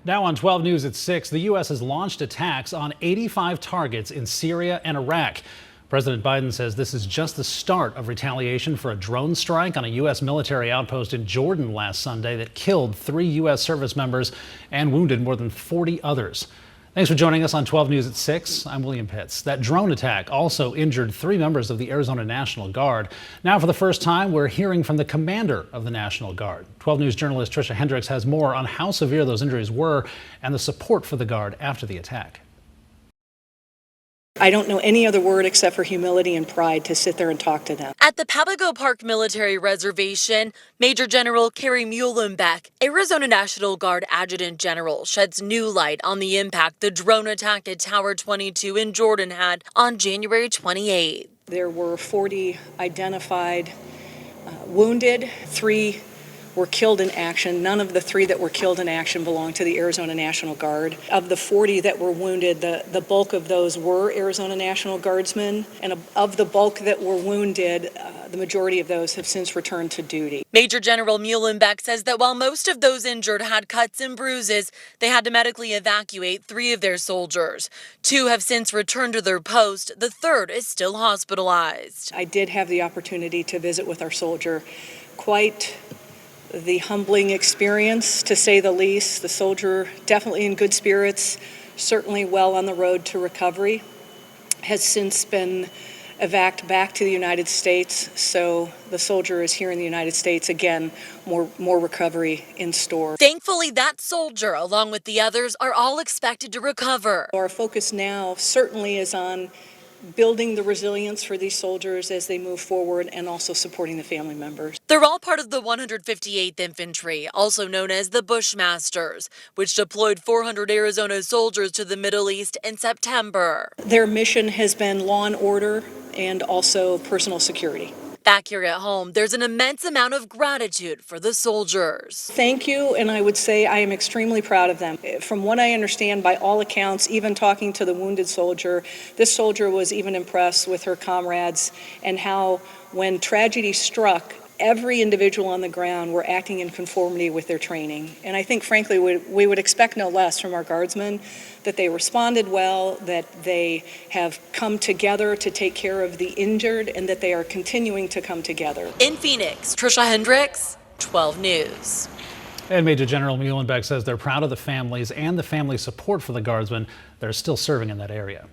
Now on 12 News at 6, the U.S. has launched attacks on 85 targets in Syria and Iraq. President Biden says this is just the start of retaliation for a drone strike on a U.S. military outpost in Jordan last Sunday that killed 3 U.S. service members and wounded more than 40 others. Thanks for joining us on 12 News at 6. I'm William Pitts. That drone attack also injured 3 members of the Arizona National Guard. Now, for the first time, we're hearing from the commander of the National Guard. 12 News journalist Tricia Hendricks has more on how severe those injuries were and the support for the Guard after the attack. I don't know any other word except for humility and pride to sit there and talk to them. At the Papago Park Military Reservation, Major General Kerry Muehlenbeck, Arizona National Guard Adjutant General, sheds new light on the impact the drone attack at Tower 22 in Jordan had on January 28th. There were 40 identified wounded, 3 were killed in action. None of the 3 that were killed in action belonged to the Arizona National Guard. Of the 40 that were wounded, the bulk of those were Arizona National Guardsmen. And of the bulk that were wounded, the majority of those have since returned to duty. Major General Muehlenbeck says that while most of those injured had cuts and bruises, they had to medically evacuate 3 of their soldiers. 2 have since returned to their post. The 3rd is still hospitalized. I did have the opportunity to visit with our soldier. Quite the humbling experience, to say the least. The soldier definitely in good spirits, certainly well on the road to recovery, has since been evac'd back to the United States. So the soldier is here in the United States. Again, more recovery in store. Thankfully, that soldier, along with the others, are all expected to recover. Our focus now certainly is on building the resilience for these soldiers as they move forward and also supporting the family members. They're all part of the 158th Infantry, also known as the Bushmasters, which deployed 400 Arizona soldiers to the Middle East in September. Their mission has been law and order and also personal security. Back here at home, there's an immense amount of gratitude for the soldiers. Thank you, and I would say I am extremely proud of them. From what I understand, by all accounts, even talking to the wounded soldier, this soldier was even impressed with her comrades and how, when tragedy struck, every individual on the ground were acting in conformity with their training. And I think, frankly, we would expect no less from our guardsmen, that they responded well, that they have come together to take care of the injured, and that they are continuing to come together. In Phoenix, Tricia Hendricks, 12 News. And Major General Muehlenbeck says they're proud of the families and the family support for the Guardsmen that are still serving in that area.